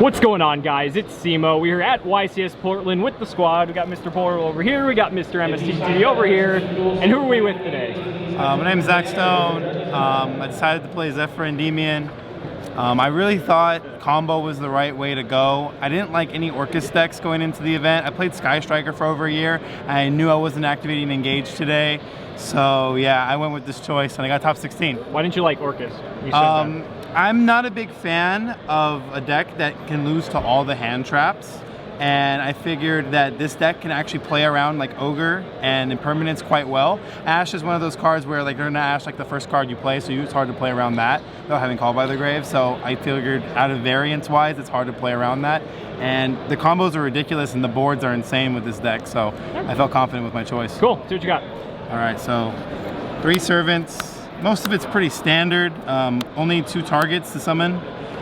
What's going on, guys? It's Cimo. We are at YCS Portland with the squad. We got Mr. Portal over here, we got Mr. MSTT over here, and who are we with today? My name is Zach Stone. I decided to play Zefra Endymion. I really thought combo was the right way to go. I didn't like any Orcus decks going into the event. I played Sky Striker for over a year. I knew I wasn't activating Engage today. So yeah, I went with this choice and I got top 16. Why didn't you like Orcus? You said I'm not a big fan of a deck that can lose to all the hand traps. And I figured that this deck can actually play around like Ogre and Impermanence quite well. Ash is one of those cards where like they're gonna Ash like the first card you play, so it's hard to play around that without having Call by the Grave. So I figured out of variance wise, it's hard to play around that. And the combos are ridiculous and the boards are insane with this deck, so I felt confident with my choice. Cool, see what you got. All right, so 3 Servants. Most of it's pretty standard, only 2 targets to summon.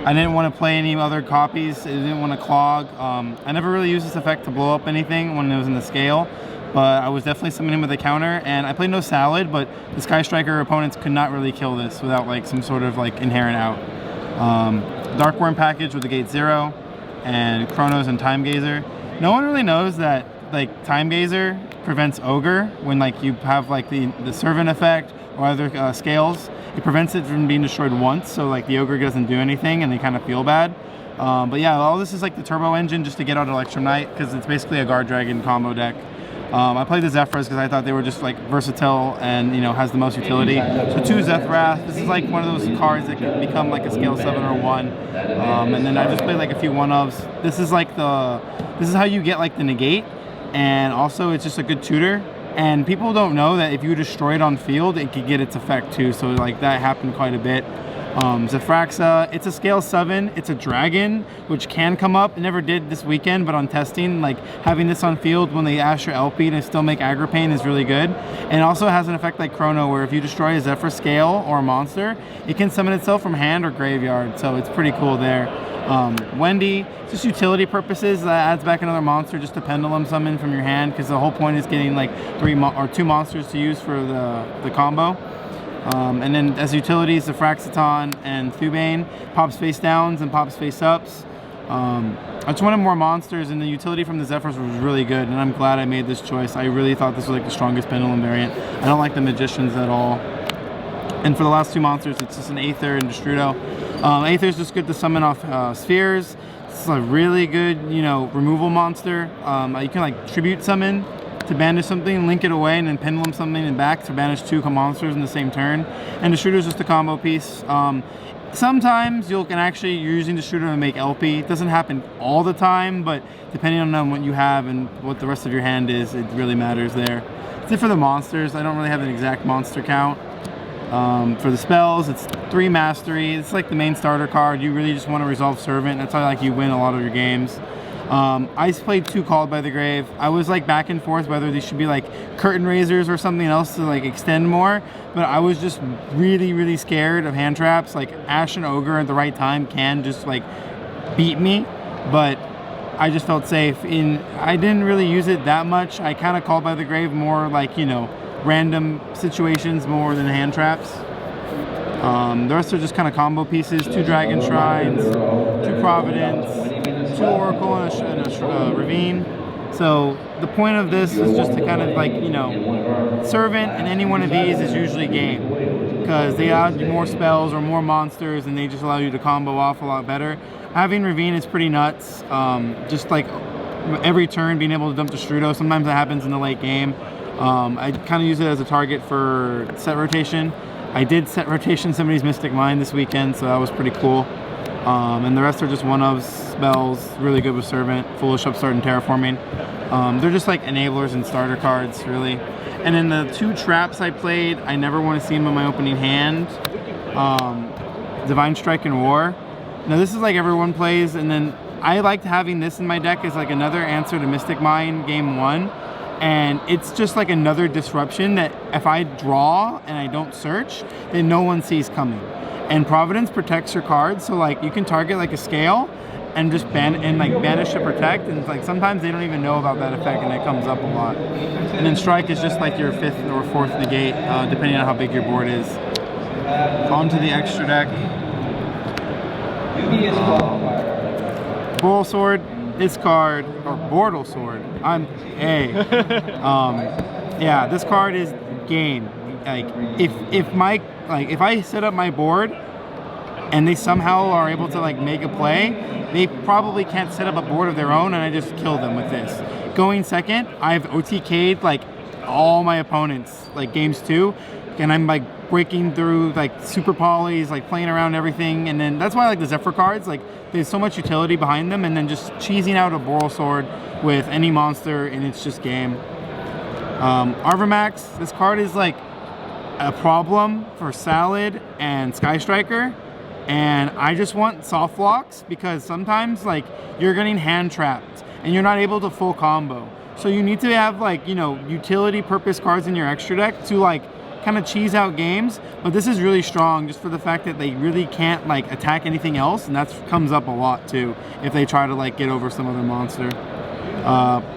I didn't want to play any other copies. I didn't want to clog. I never really used this effect to blow up anything when it was in the scale, but I was definitely summoning with a counter, and I played no Salad, but the Sky Striker opponents could not really kill this without like some sort of like inherent out. Dark Worm package with the Gate 0 and Chronos and Time Gazer. No one really knows that like Time Gazer prevents Ogre when like you have like the Servant effect or other scales. It prevents it from being destroyed once, so like the Ogre doesn't do anything and they kind of feel bad. But yeah, all this is like the turbo engine just to get out Electrum Knight, because it's basically a Guard Dragon combo deck. I played the Zefras because I thought they were just like versatile and, you know, has the most utility. So 2 Zethrath. This is like one of those cards that can become like a scale 7 or 1. And then I just played like a few 1-ofs. This is like this is how you get like the negate, and also it's just a good tutor. And people don't know that if you destroy it on field, it could get its effect too. So like that happened quite a bit. Zefraxa, it's a scale 7. It's a dragon, which can come up. It never did this weekend, but on testing, like having this on field when they Ash your LP to still make aggro pain is really good. And it also has an effect like Chrono, where if you destroy a Zefra scale or a monster, it can summon itself from hand or graveyard. So it's pretty cool there. Wendy, just utility purposes, that adds back another monster just to pendulum summon from your hand, because the whole point is getting like 2 monsters to use for the combo. And then as utilities, the Fraxiton and Thubane, pops face downs and pops face ups. I just wanted more monsters, and the utility from the Zephyrs was really good, and I'm glad I made this choice. I really thought this was like the strongest pendulum variant. I don't like the Magicians at all. And for the last 2 monsters, it's just an Aether and Destrudo. Aether is just good to summon off spheres. It's a really good, you know, removal monster. You can like tribute summon to banish something, link it away, and then pendulum something and back to banish 2 monsters in the same turn. And Destrudo is just a combo piece. Sometimes you're using Destrudo to make LP. It doesn't happen all the time, but depending on what you have and what the rest of your hand is, it really matters there. That's it for the monsters. I don't really have an exact monster count. For the spells, it's 3 Mastery. It's like the main starter card. You really just want to resolve Servant. That's how like you win a lot of your games. I played 2 Called by the Grave. I was like back and forth whether these should be like Curtain Raisers or something else to like extend more, but I was just really scared of hand traps. Like Ash and Ogre at the right time can just like beat me, but I just felt safe. I didn't really use it that much. I kind of Called by the Grave more like, you know, random situations more than hand traps. The rest are just kind of combo pieces: 2 Dragon Shrines, 2 Providence, 2 Oracle, and a Ravine. So the point of this is just to kind of like, you know, Servant and any one of these is usually game, because they add more spells or more monsters, and they just allow you to combo off a lot better. Having Ravine is pretty nuts. Just like every turn being able to dump Destrudo. Sometimes that happens in the late game. I kind of use it as a target for set rotation. I did set rotation somebody's Mystic Mind this weekend, so that was pretty cool. And the rest are just 1-of spells, really good with Servant, Foolish Upstart, and Terraforming. They're just like enablers and starter cards, really. And then the 2 traps I played, I never want to see them in my opening hand. Divine Strike and War. Now this is like everyone plays, and then I liked having this in my deck as like another answer to Mystic Mind game 1. And it's just like another disruption that if I draw and I don't search, then no one sees coming. And Providence protects your cards, so like you can target like a scale and just banish to protect, and it's like sometimes they don't even know about that effect, and it comes up a lot. And then Strike is just like your 5th or 4th negate, depending on how big your board is. On to the extra deck. Boral Sword, this card, or Bortle Sword. Yeah, this card is game. Like if I set up my board and they somehow are able to like make a play, they probably can't set up a board of their own, and I just kill them with this. Going second, I've OTK'd like all my opponents, like games 2, and I'm like breaking through like super polys, like playing around everything, and then that's why I like the Zefra cards. Like there's so much utility behind them, and then just cheesing out a Boral Sword with any monster, and it's just game. Arvamax, this card is like a problem for Salad and Sky Striker, and I just want soft locks because sometimes like you're getting hand trapped and you're not able to full combo. So you need to have like, you know, utility purpose cards in your extra deck to like kind of cheese out games, but this is really strong just for the fact that they really can't like attack anything else, and that comes up a lot too if they try to like get over some other monster.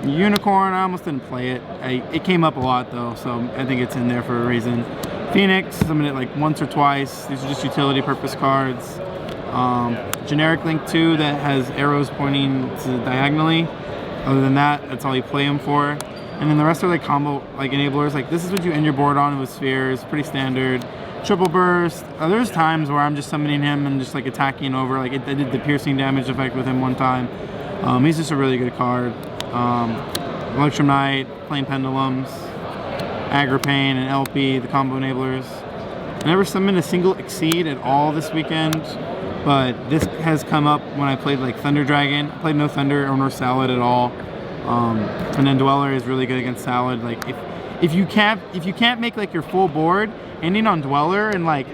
Unicorn, I almost didn't play it. It came up a lot though, so I think it's in there for a reason. Phoenix, summoned it like once or twice. These are just utility purpose cards. Generic Link 2 that has arrows pointing to diagonally. Other than that, that's all you play them for. And then the rest are like combo like enablers. Like this is what you end your board on with spheres. Pretty standard. Triple burst. There's times where I'm just summoning him and just like attacking over. Like I did the piercing damage effect with him one time. He's just a really good card. Electrum Knight, playing Pendulums, Agripane and LP, the combo enablers. I never summoned a single Exceed at all this weekend, but this has come up when I played like Thunder Dragon. I played no Thunder or no Salad at all. And then Dweller is really good against Salad. Like if you can't make like your full board, ending on Dweller and like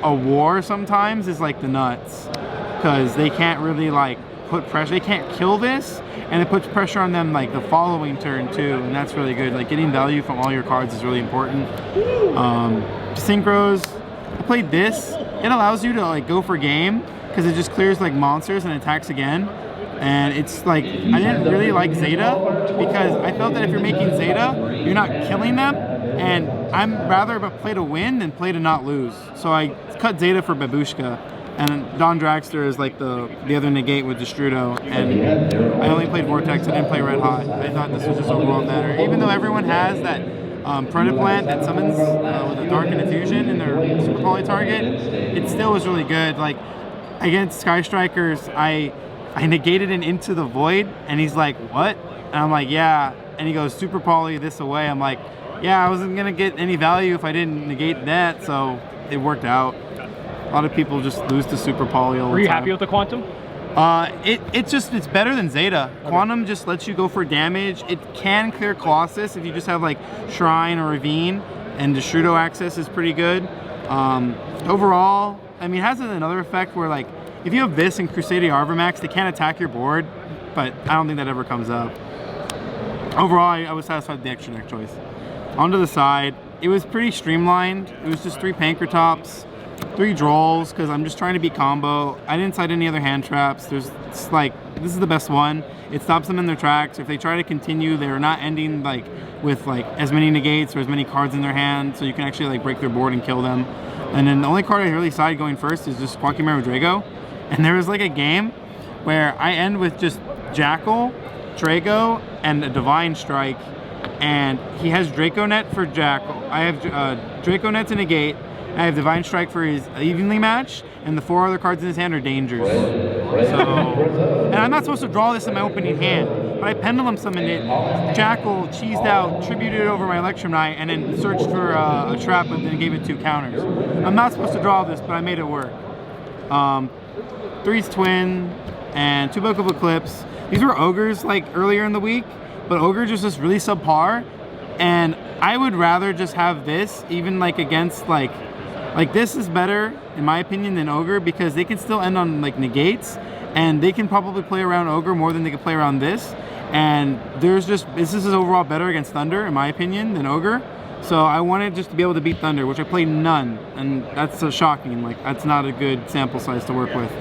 a war sometimes is like the nuts, because they can't really like put pressure. They can't kill this, and it puts pressure on them like the following turn too, and that's really good. Like getting value from all your cards is really important. Synchros, I played this. It allows you to like go for game because it just clears like monsters and attacks again. And it's like, I didn't really like Zeta because I felt that if you're making Zeta, you're not killing them, and I'm rather play to win than play to not lose. So I cut Zeta for Babushka. And Don Dragster is like the other negate with Destrudo, and I only played Vortex, I didn't play Red Hot. I thought this was just overall better. Even though everyone has that Predaplant that summons with a Dark and Infusion in their Super Poly target, it still was really good. Like against Sky Strikers, I negated it into the Void, and he's like, what? And I'm like, yeah. And he goes, Super Poly this away. I'm like, yeah, I wasn't gonna get any value if I didn't negate that, so it worked out. A lot of people just lose to Super Poly all the time. Were you happy with the Quantum? It's better than Zeta. Okay. Quantum just lets you go for damage. It can clear Colossus if you just have like Shrine or Ravine, and Destrudo access is pretty good. Overall, I mean, it has another effect where like if you have this and Crusadia Arvamax, they can't attack your board, but I don't think that ever comes up. Overall, I was satisfied with the extra deck choice. Onto the side, it was pretty streamlined. It was just 3 Pankratops, 3 Drolls, because I'm just trying to beat combo. I didn't side any other hand traps. This is the best one. It stops them in their tracks. If they try to continue, they're not ending like with like as many negates or as many cards in their hand, so you can actually like break their board and kill them. And then the only card I really side going first is just Quackimero Drago. And there was like a game where I end with just Jackal, Drago, and a Divine Strike, and he has Draconet for Jackal. I have Draconet to negate. I have Divine Strike for his evenly match, and the 4 other cards in his hand are dangers. So, and I'm not supposed to draw this in my opening hand, but I Pendulum summoned it, Jackal cheesed out, tributed it over my Electrum Knight, and then searched for a trap and then gave it 2 counters. I'm not supposed to draw this, but I made it work. 3's Twin, and 2 Book of Eclipse. These were Ogres like earlier in the week, but Ogres was just really subpar, and I would rather just have this, even like against like this is better in my opinion than Ogre, because they can still end on like negates, and they can probably play around Ogre more than they can play around this, and this is overall better against Thunder in my opinion than Ogre. So I wanted just to be able to beat Thunder, which I played none, and that's so shocking. Like that's not a good sample size to work with.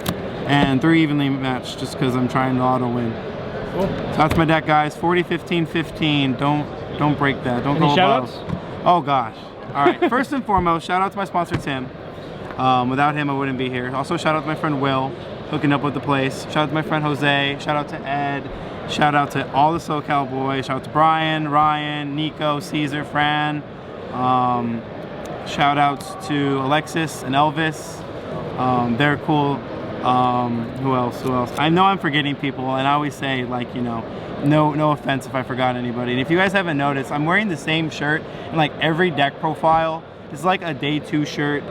And 3 evenly matched just because I'm trying to auto win. Cool. So that's my deck, guys. 40, 15, 15. Don't break that. Don't go above. Oh gosh. All right. First and foremost, shout out to my sponsor Tim. Without him, I wouldn't be here. Also, shout out to my friend Will. hooking up with the place. Shout out to my friend Jose. Shout out to Ed. Shout out to all the SoCal boys. Shout out to Brian, Ryan, Nico, Caesar, Fran. Shout outs to Alexis and Elvis. They're cool. Who else? I know I'm forgetting people, and I always say, like, you know, no offense if I forgot anybody. And if you guys haven't noticed, I'm wearing the same shirt in like every deck profile. It's like a day 2 shirt.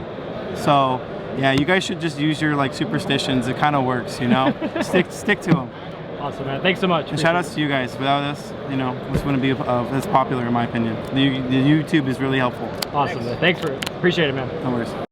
So yeah, you guys should just use your like superstitions. It kind of works, you know. stick to them. Awesome, man. Thanks so much. And shout outs to you guys. Without us, you know, this wouldn't be as popular in my opinion. The YouTube is really helpful. Awesome, man. Thanks for appreciate it, man. No worries.